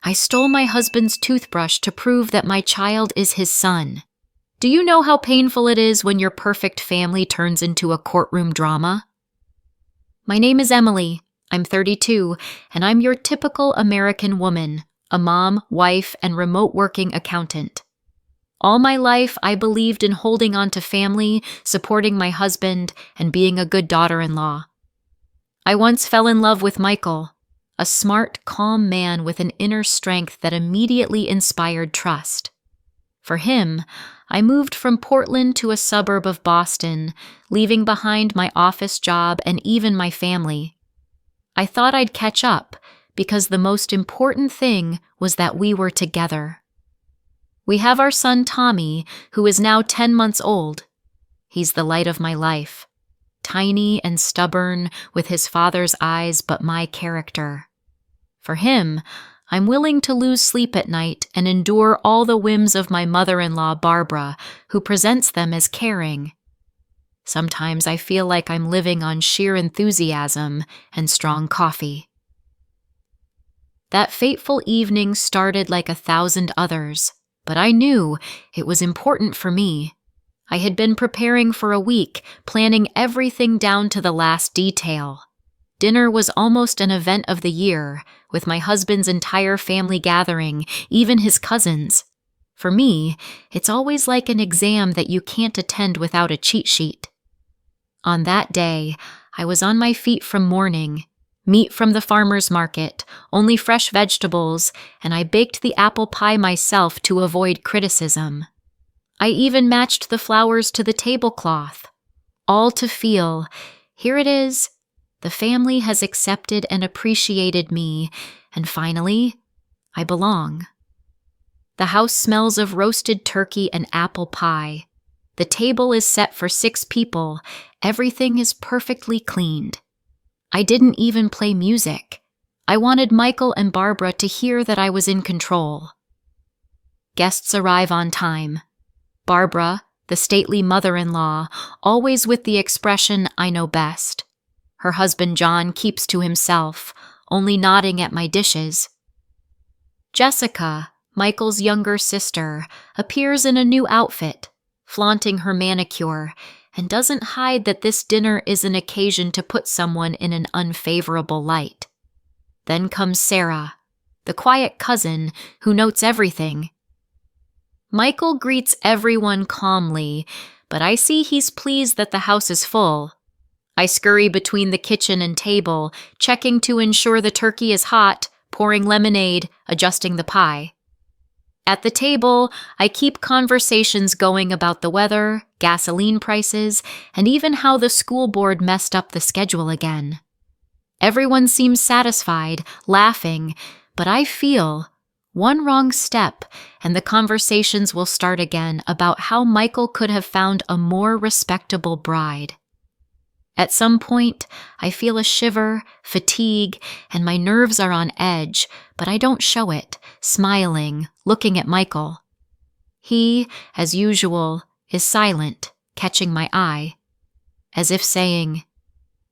I stole my husband's toothbrush to prove that my child is his son. Do you know how painful it is when your perfect family turns into a courtroom drama? My name is Emily. I'm 32, and I'm your typical American woman, a mom, wife, and remote working accountant. All my life, I believed in holding on to family, supporting my husband, and being a good daughter-in-law. I once fell in love with Michael, a smart, calm man with an inner strength that immediately inspired trust. For him, I moved from Portland to a suburb of Boston, leaving behind my office job and even my family. I thought I'd catch up, because the most important thing was that we were together. We have our son Tommy, who is now 10 months old. He's the light of my life. Tiny and stubborn, with his father's eyes but my character. For him, I'm willing to lose sleep at night and endure all the whims of my mother-in-law, Barbara, who presents them as caring. Sometimes I feel like I'm living on sheer enthusiasm and strong coffee. That fateful evening started like 1,000 others, but I knew it was important for me. I had been preparing for a week, planning everything down to the last detail. Dinner was almost an event of the year, with my husband's entire family gathering, even his cousins. For me, it's always like an exam that you can't attend without a cheat sheet. On that day, I was on my feet from morning, meat from the farmer's market, only fresh vegetables, and I baked the apple pie myself to avoid criticism. I even matched the flowers to the tablecloth, all to feel, here it is, the family has accepted and appreciated me, and finally, I belong. The house smells of roasted turkey and apple pie. The table is set for 6 people. Everything is perfectly cleaned. I didn't even play music. I wanted Michael and Barbara to hear that I was in control. Guests arrive on time. Barbara, the stately mother-in-law, always with the expression, "I know best." Her husband John keeps to himself, only nodding at my dishes. Jessica, Michael's younger sister, appears in a new outfit, flaunting her manicure, and doesn't hide that this dinner is an occasion to put someone in an unfavorable light. Then comes Sarah, the quiet cousin who notes everything. Michael greets everyone calmly, but I see he's pleased that the house is full. I scurry between the kitchen and table, checking to ensure the turkey is hot, pouring lemonade, adjusting the pie. At the table, I keep conversations going about the weather, gasoline prices, and even how the school board messed up the schedule again. Everyone seems satisfied, laughing, but I feel one wrong step and the conversations will start again about how Michael could have found a more respectable bride. At some point, I feel a shiver, fatigue, and my nerves are on edge, but I don't show it, smiling, looking at Michael. He, as usual, is silent, catching my eye, as if saying,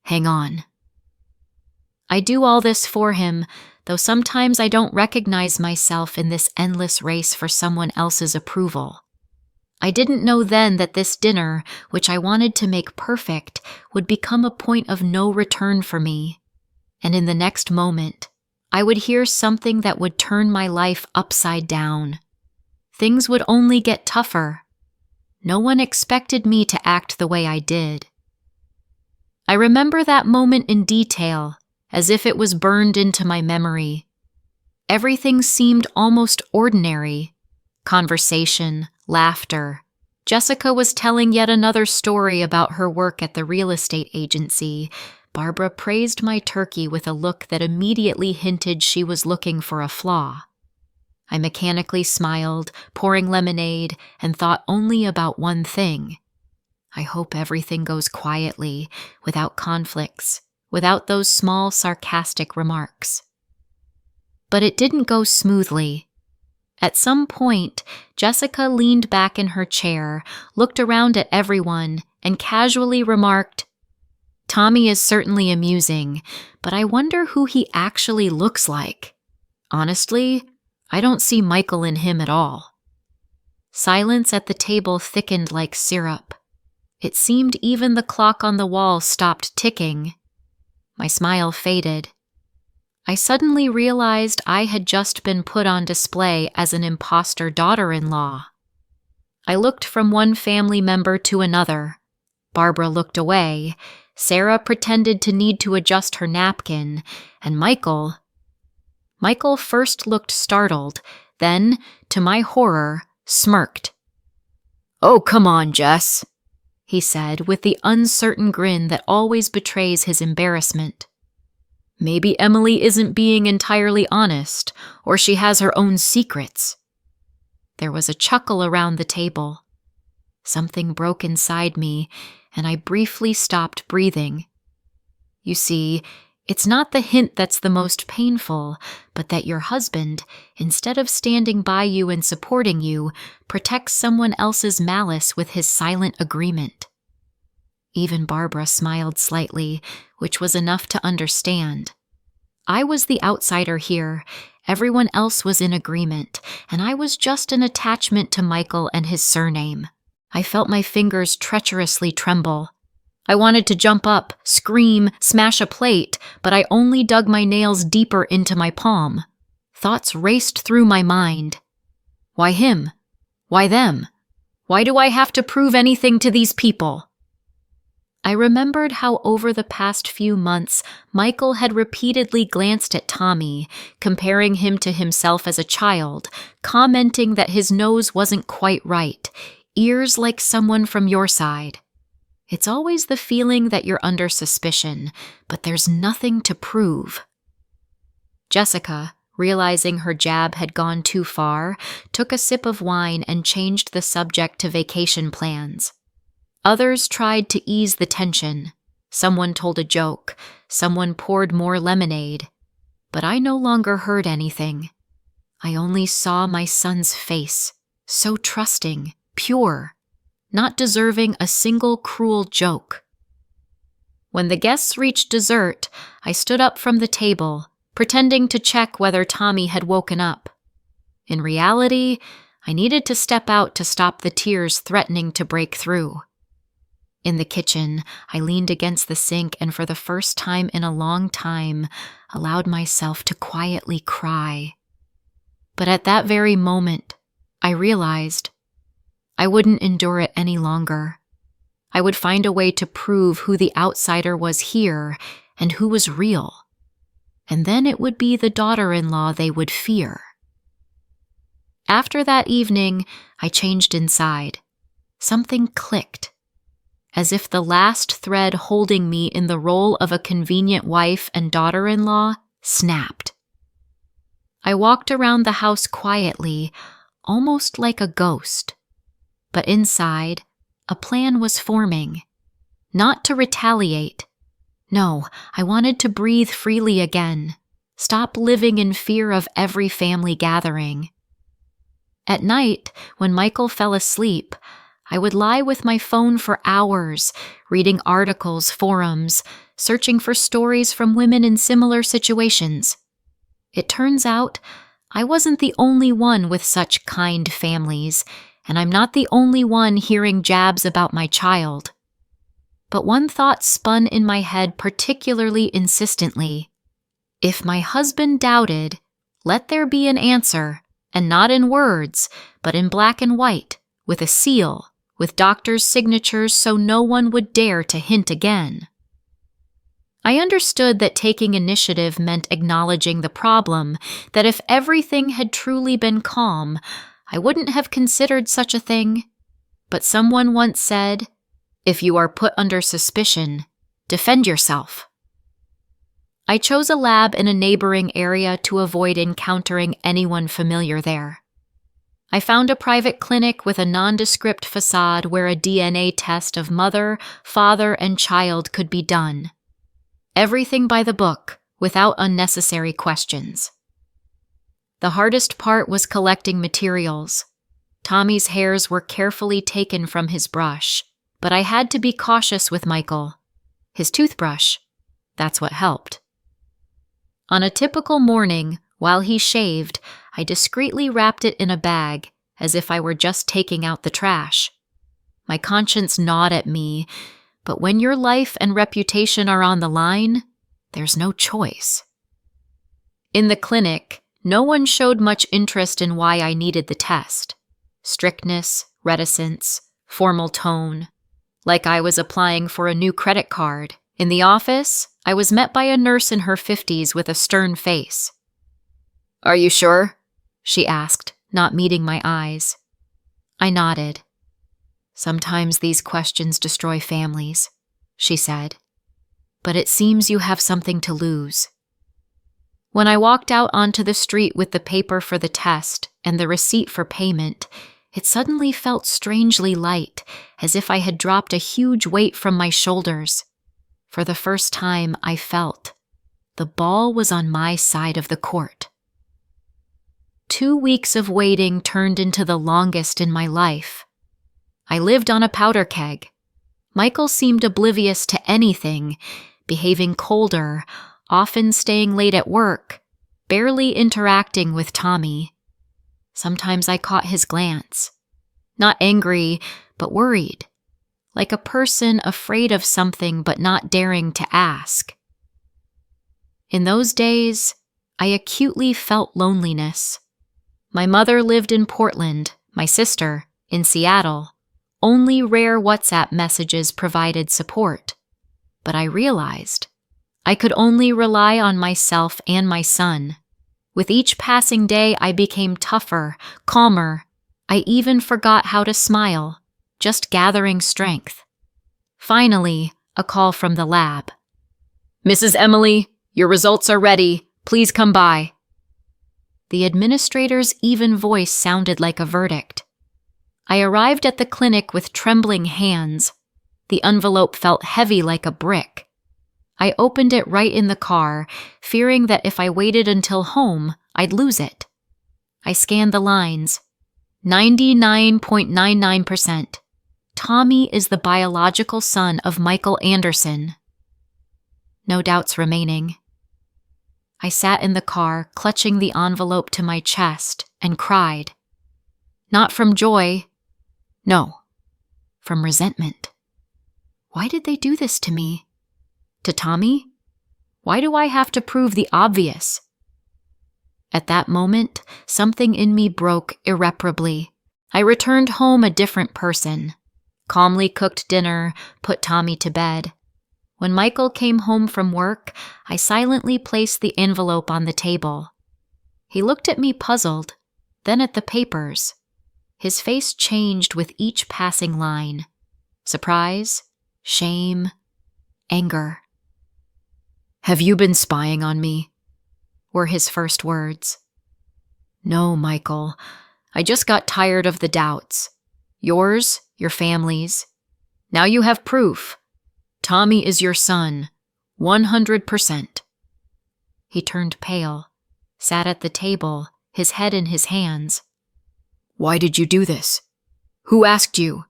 "Hang on." I do all this for him, though sometimes I don't recognize myself in this endless race for someone else's approval. I didn't know then that this dinner, which I wanted to make perfect, would become a point of no return for me. And in the next moment, I would hear something that would turn my life upside down. Things would only get tougher. No one expected me to act the way I did. I remember that moment in detail, as if it was burned into my memory. Everything seemed almost ordinary. Conversation, laughter. Jessica was telling yet another story about her work at the real estate agency. Barbara praised my turkey with a look that immediately hinted she was looking for a flaw. I mechanically smiled, pouring lemonade, and thought only about one thing. I hope everything goes quietly, without conflicts, without those small sarcastic remarks. But it didn't go smoothly. At some point, Jessica leaned back in her chair, looked around at everyone, and casually remarked, "Tommy is certainly amusing, but I wonder who he actually looks like. Honestly, I don't see Michael in him at all." Silence at the table thickened like syrup. It seemed even the clock on the wall stopped ticking. My smile faded. I suddenly realized I had just been put on display as an imposter daughter-in-law. I looked from one family member to another. Barbara looked away. Sarah pretended to need to adjust her napkin, and Michael first looked startled, then, to my horror, smirked. "Oh, come on, Jess," he said with the uncertain grin that always betrays his embarrassment. "Maybe Emily isn't being entirely honest, or she has her own secrets." There was a chuckle around the table. Something broke inside me, and I briefly stopped breathing. You see, it's not the hint that's the most painful, but that your husband, instead of standing by you and supporting you, protects someone else's malice with his silent agreement. Even Barbara smiled slightly, which was enough to understand. I was the outsider here. Everyone else was in agreement, and I was just an attachment to Michael and his surname. I felt my fingers treacherously tremble. I wanted to jump up, scream, smash a plate, but I only dug my nails deeper into my palm. Thoughts raced through my mind. Why him? Why them? Why do I have to prove anything to these people? I remembered how over the past few months, Michael had repeatedly glanced at Tommy, comparing him to himself as a child, commenting that his nose wasn't quite right, ears like someone from your side. It's always the feeling that you're under suspicion, but there's nothing to prove. Jessica, realizing her jab had gone too far, took a sip of wine and changed the subject to vacation plans. Others tried to ease the tension. Someone told a joke. Someone poured more lemonade. But I no longer heard anything. I only saw my son's face, so trusting, pure, not deserving a single cruel joke. When the guests reached dessert, I stood up from the table, pretending to check whether Tommy had woken up. In reality, I needed to step out to stop the tears threatening to break through. In the kitchen, I leaned against the sink and for the first time in a long time, allowed myself to quietly cry. But at that very moment, I realized I wouldn't endure it any longer. I would find a way to prove who the outsider was here and who was real. And then it would be the daughter-in-law they would fear. After that evening, I changed inside. Something clicked. As if the last thread holding me in the role of a convenient wife and daughter-in-law snapped. I walked around the house quietly, almost like a ghost. But inside, a plan was forming. Not to retaliate. No, I wanted to breathe freely again. Stop living in fear of every family gathering. At night, when Michael fell asleep, I would lie with my phone for hours, reading articles, forums, searching for stories from women in similar situations. It turns out, I wasn't the only one with such kind families, and I'm not the only one hearing jabs about my child. But one thought spun in my head particularly insistently. If my husband doubted, let there be an answer, and not in words, but in black and white, with a seal, with doctors' signatures so no one would dare to hint again. I understood that taking initiative meant acknowledging the problem, that if everything had truly been calm, I wouldn't have considered such a thing. But someone once said, "If you are put under suspicion, defend yourself." I chose a lab in a neighboring area to avoid encountering anyone familiar there. I found a private clinic with a nondescript facade where a DNA test of mother, father, and child could be done. Everything by the book, without unnecessary questions. The hardest part was collecting materials. Tommy's hairs were carefully taken from his brush, but I had to be cautious with Michael. His toothbrush, that's what helped. On a typical morning, while he shaved, I discreetly wrapped it in a bag as if I were just taking out the trash. My conscience gnawed at me, but when your life and reputation are on the line, there's no choice. In the clinic, no one showed much interest in why I needed the test. Strictness, reticence, formal tone, like I was applying for a new credit card. In the office, I was met by a nurse in her 50s with a stern face. "Are you sure?" she asked, not meeting my eyes. I nodded. "Sometimes these questions destroy families," she said. "But it seems you have something to lose." When I walked out onto the street with the paper for the test and the receipt for payment, it suddenly felt strangely light, as if I had dropped a huge weight from my shoulders. For the first time, I felt the ball was on my side of the court. 2 weeks of waiting turned into the longest in my life. I lived on a powder keg. Michael seemed oblivious to anything, behaving colder, often staying late at work, barely interacting with Tommy. Sometimes I caught his glance. Not angry, but worried, like a person afraid of something but not daring to ask. In those days, I acutely felt loneliness. My mother lived in Portland, my sister in Seattle. Only rare WhatsApp messages provided support. But I realized I could only rely on myself and my son. With each passing day, I became tougher, calmer. I even forgot how to smile, just gathering strength. Finally, a call from the lab. "Mrs. Emily, your results are ready. Please come by." The administrator's even voice sounded like a verdict. I arrived at the clinic with trembling hands. The envelope felt heavy like a brick. I opened it right in the car, fearing that if I waited until home, I'd lose it. I scanned the lines. 99.99%. Tommy is the biological son of Michael Anderson. No doubts remaining. I sat in the car, clutching the envelope to my chest, and cried. Not from joy. No, from resentment. Why did they do this to me? To Tommy? Why do I have to prove the obvious? At that moment, something in me broke irreparably. I returned home a different person. Calmly cooked dinner, put Tommy to bed. When Michael came home from work, I silently placed the envelope on the table. He looked at me puzzled, then at the papers. His face changed with each passing line. Surprise, shame, anger. "Have you been spying on me?" were his first words. "No, Michael. I just got tired of the doubts. Yours, your family's. Now you have proof. Tommy is your son, 100%. He turned pale, sat at the table, his head in his hands. "Why did you do this? Who asked you?"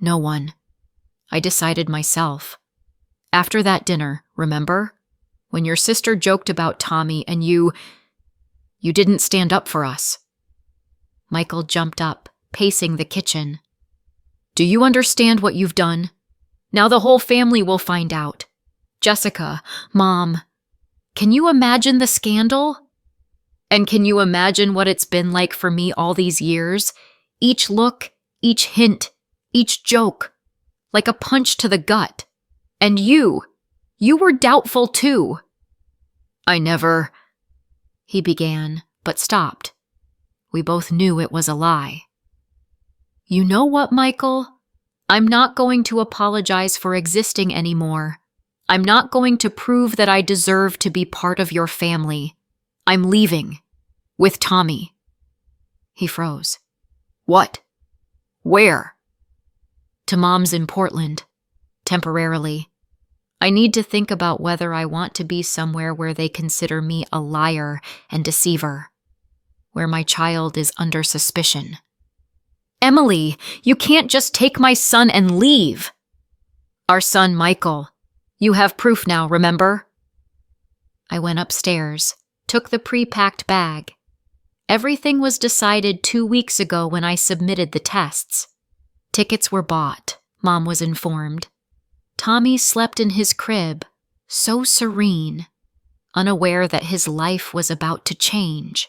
"No one. I decided myself. After that dinner, remember? When your sister joked about Tommy and you didn't stand up for us." Michael jumped up, pacing the kitchen. "Do you understand what you've done? Now the whole family will find out. Jessica, Mom, can you imagine the scandal? And can you imagine what it's been like for me all these years? Each look, each hint, each joke, like a punch to the gut. And you were doubtful too." "I never," he began, but stopped. We both knew it was a lie. "You know what, Michael? I'm not going to apologize for existing anymore. I'm not going to prove that I deserve to be part of your family. I'm leaving. With Tommy." He froze. "What? Where?" "To Mom's in Portland. Temporarily. I need to think about whether I want to be somewhere where they consider me a liar and deceiver. Where my child is under suspicion." "Emily, you can't just take my son and leave." "Our son, Michael. You have proof now, remember?" I went upstairs, took the pre-packed bag. Everything was decided 2 weeks ago when I submitted the tests. Tickets were bought, Mom was informed. Tommy slept in his crib, so serene, unaware that his life was about to change.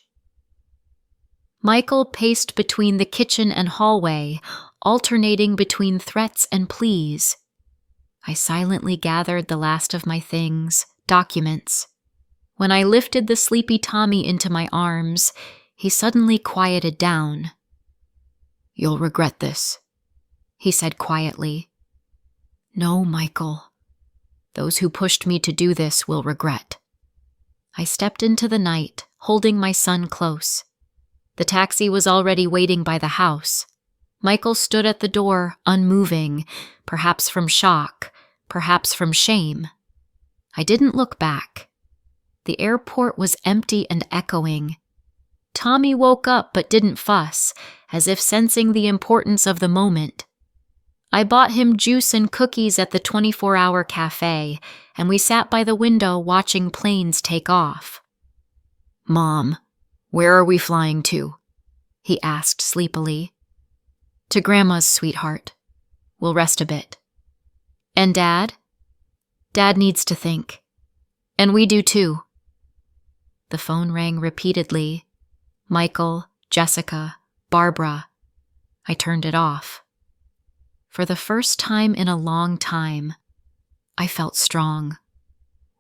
Michael paced between the kitchen and hallway, alternating between threats and pleas. I silently gathered the last of my things, documents. When I lifted the sleepy Tommy into my arms, he suddenly quieted down. "You'll regret this," he said quietly. "No, Michael. Those who pushed me to do this will regret." I stepped into the night, holding my son close. The taxi was already waiting by the house. Michael stood at the door, unmoving, perhaps from shock, perhaps from shame. I didn't look back. The airport was empty and echoing. Tommy woke up but didn't fuss, as if sensing the importance of the moment. I bought him juice and cookies at the 24-hour cafe, and we sat by the window watching planes take off. "Mom, where are we flying to?" he asked sleepily. "To Grandma's, sweetheart. We'll rest a bit." "And Dad?" "Dad needs to think. And we do too." The phone rang repeatedly. Michael, Jessica, Barbara. I turned it off. For the first time in a long time, I felt strong,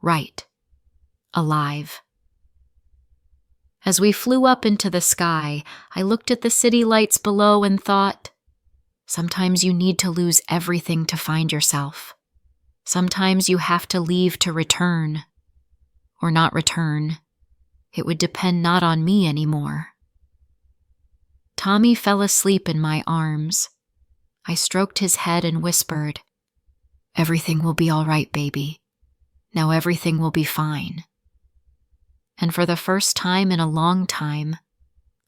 right, alive. As we flew up into the sky, I looked at the city lights below and thought, sometimes you need to lose everything to find yourself. Sometimes you have to leave to return. Or not return. It would depend not on me anymore. Tommy fell asleep in my arms. I stroked his head and whispered, "Everything will be all right, baby. Now everything will be fine." And for the first time in a long time,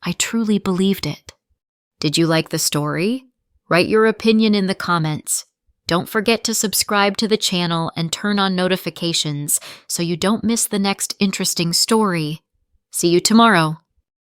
I truly believed it. Did you like the story? Write your opinion in the comments. Don't forget to subscribe to the channel and turn on notifications so you don't miss the next interesting story. See you tomorrow.